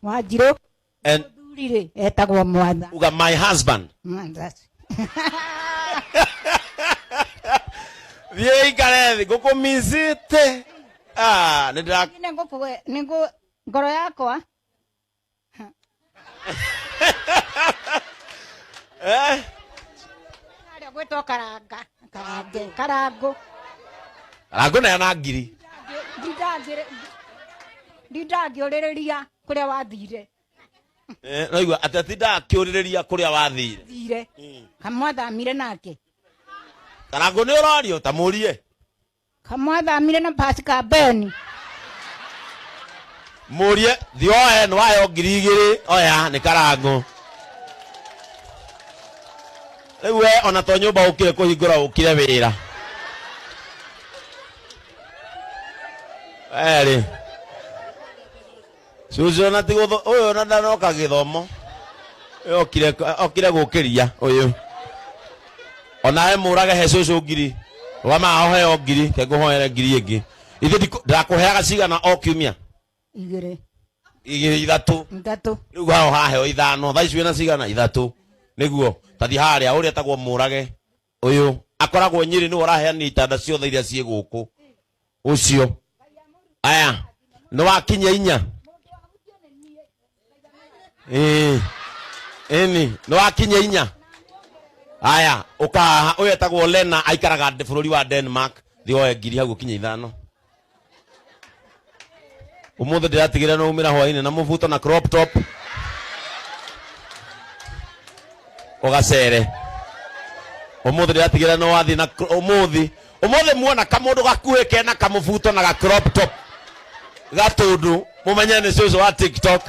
Wanjiru And ndurire etagwo Mwatha. uga my husband. Ye ikare gukumizite. Nenda Ningo ngoro yakwa. Ari gwetwo karanga. Karango. Karango na yana ngiri. Ndindagiuriria kuria wathire. Noigua atati ndakiuriria kuria wathire. Thire. Kamwathamire nake. Karango ni urario tamurie. Kamwathamire na Pascal Ben. Murie thioe no ayo ngiri igiri oya ni Karango. Ewe ona to nyumba ukire kuhingura ukire wira. Eri. Suzo na tigo oyo na ndanoka githomo. Okire gukiria oyo. Ona e murage he suzo ngiri. Wama ohe o ngiri ke guhoere ngiri ingi. Ithi ndakuheaga cigana o kiumia. Igiri. Ithatu. Riu hao haheo ithano. Thaici wina cigana ithatu. Niguo tathi haria uria tagwo murage uyu akoragwo Nyeri ni uraheani itanda ciothe iria cie guku ucio. Aya no wakinya inya. No wakinya inya. Aya ukaha uyu etagwo Lena aikaraga bururi wa Denmark thioe ngiri hagu kinya ithano. Umuthi ndiratigire no umira hwaini na mubuto na crop top. Ogacere. Umuthi ndiratigire no wathi na umuthi muona kamundu gakuhe kena kamubuto na ga crop top. Gatundu mumenyane cucu wa TikTok.